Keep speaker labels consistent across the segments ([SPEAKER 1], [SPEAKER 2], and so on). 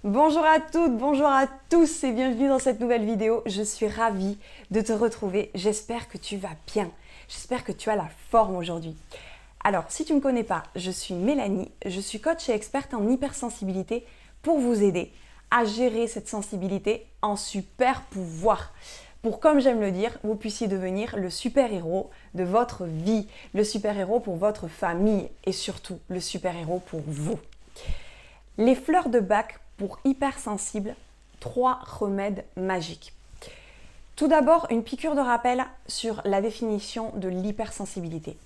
[SPEAKER 1] Bonjour à toutes, bonjour à tous et bienvenue dans cette nouvelle vidéo. Je suis ravie de te retrouver. J'espère que tu vas bien. J'espère que tu as la forme aujourd'hui. Alors, si tu ne me connais pas, je suis Mélanie. Je suis coach et experte en hypersensibilité pour vous aider à gérer cette sensibilité en super pouvoir. Pour, comme j'aime le dire, vous puissiez devenir le super-héros de votre vie, le super-héros pour votre famille et surtout le super-héros pour vous. Les fleurs de Bach pour hypersensibles, 3 remèdes magiques. Tout d'abord, une piqûre de rappel sur la définition de l'hypersensibilité.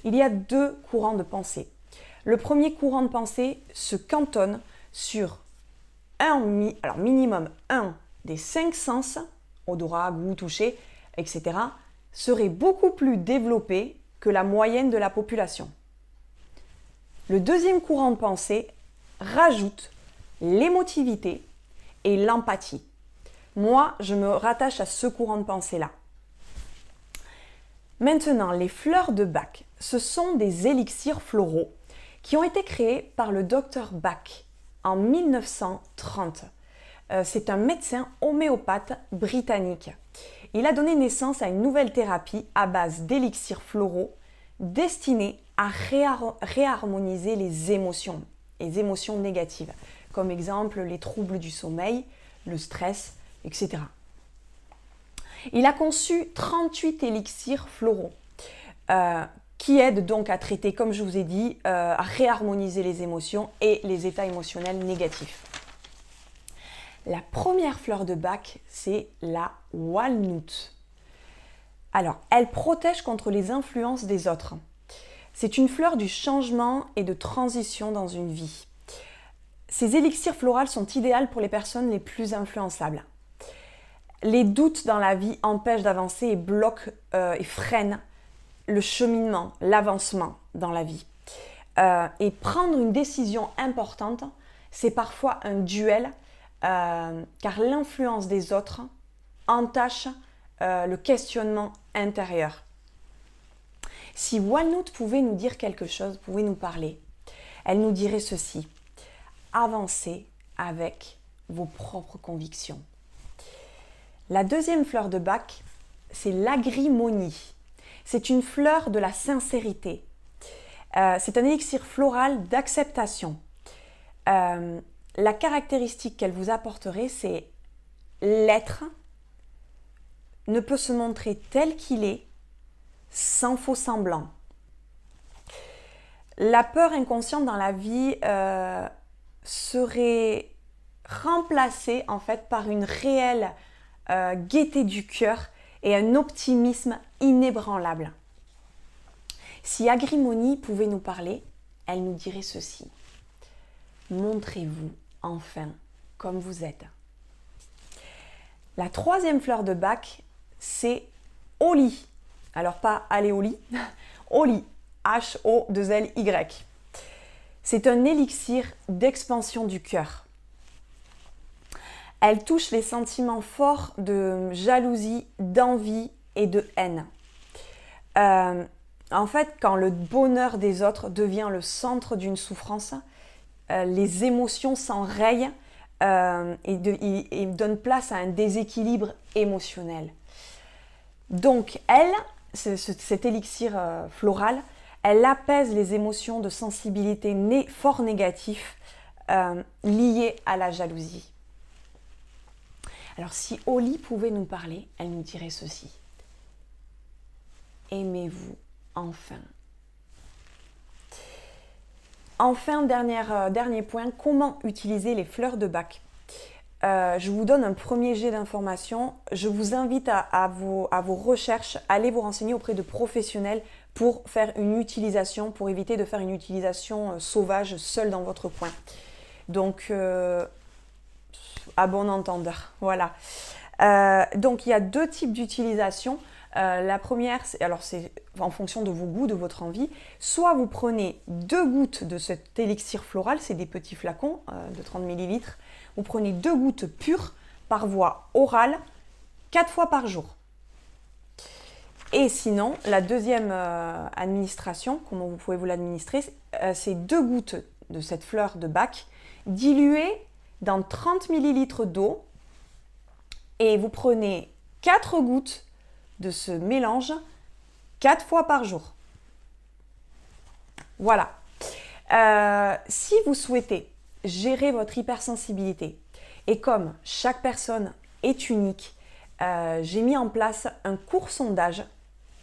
[SPEAKER 1] Il y a 2 courants de pensée. Le premier courant de pensée se cantonne sur minimum 1 des 5 sens, odorat, goût, toucher, etc., serait beaucoup plus développé que la moyenne de la population. Le deuxième courant de pensée rajoute l'émotivité et l'empathie. Moi, je me rattache à ce courant de pensée-là. Maintenant, les fleurs de Bach, ce sont des élixirs floraux qui ont été créés par le docteur Bach en 1930. C'est un médecin homéopathe britannique. Il a donné naissance à une nouvelle thérapie à base d'élixirs floraux destinés à réharmoniser les émotions négatives, comme exemple les troubles du sommeil, le stress, etc. Il a conçu 38 élixirs floraux qui aident donc à traiter, comme je vous ai dit, à réharmoniser les émotions et les états émotionnels négatifs. La première fleur de Bach, c'est la walnut. Alors, elle protège contre les influences des autres. C'est une fleur du changement et de transition dans une vie. Ces élixirs floraux sont idéaux pour les personnes les plus influençables. Les doutes dans la vie empêchent d'avancer et bloquent et freinent le cheminement, l'avancement dans la vie. Et prendre une décision importante, c'est parfois un duel, car l'influence des autres entache le questionnement intérieur. Si Walnut pouvait nous dire quelque chose, pouvait nous parler, elle nous dirait ceci: avancez avec vos propres convictions. La deuxième fleur de Bach, c'est l'agrimonie. C'est une fleur de la sincérité. C'est un élixir floral d'acceptation. La caractéristique qu'elle vous apporterait, c'est l'être ne peut se montrer tel qu'il est sans faux semblant. La peur inconsciente dans la vie serait remplacée en fait par une réelle gaieté du cœur et un optimisme inébranlable. Si Agrimonie pouvait nous parler, elle nous dirait ceci: montrez-vous enfin comme vous êtes. La troisième fleur de Bach, c'est Holly. Alors pas aller au lit, Holly, H-O-2-L-Y. C'est un élixir d'expansion du cœur. Elle touche les sentiments forts de jalousie, d'envie et de haine. En fait, quand le bonheur des autres devient le centre d'une souffrance, les émotions s'enrayent et donnent place à un déséquilibre émotionnel. Donc, cet élixir floral, elle apaise les émotions de sensibilité fort négatifs liées à la jalousie. Alors, si Holly pouvait nous parler, elle nous dirait ceci: aimez-vous enfin. Enfin, dernier point, comment utiliser les fleurs de Bach. Je vous donne un premier jet d'informations. Je vous invite à vos recherches, allez vous renseigner auprès de professionnels pour faire une utilisation, pour éviter de faire une utilisation sauvage seule dans votre coin. Donc, à bon entendeur, voilà. Donc, il y a 2 types d'utilisation. La première, c'est en fonction de vos goûts, de votre envie. Soit vous prenez 2 gouttes de cet élixir floral, c'est des petits flacons de 30 ml. Vous prenez 2 gouttes pures par voie orale 4 fois par jour. Et sinon, la deuxième administration, comment vous pouvez vous l'administrer, c'est 2 gouttes de cette fleur de Bach diluées dans 30 ml d'eau et vous prenez 4 gouttes de ce mélange 4 fois par jour. Voilà. Si vous souhaitez gérer votre hypersensibilité et comme chaque personne est unique, j'ai mis en place un court sondage,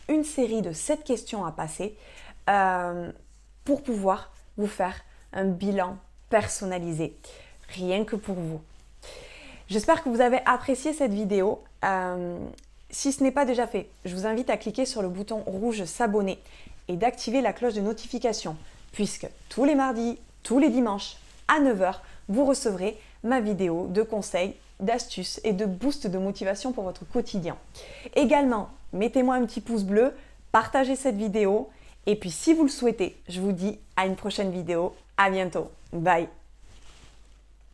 [SPEAKER 1] une série de 7 questions à passer pour pouvoir vous faire un bilan personnalisé, rien que pour vous. J'espère que vous avez apprécié cette vidéo. Si ce n'est pas déjà fait, je vous invite à cliquer sur le bouton rouge s'abonner et d'activer la cloche de notification, puisque tous les mardis, tous les dimanches à 9 h, vous recevrez ma vidéo de conseils, d'astuces et de boost de motivation pour votre quotidien. Également, mettez-moi un petit pouce bleu, partagez cette vidéo et puis si vous le souhaitez, je vous dis à une prochaine vidéo. À bientôt. Bye.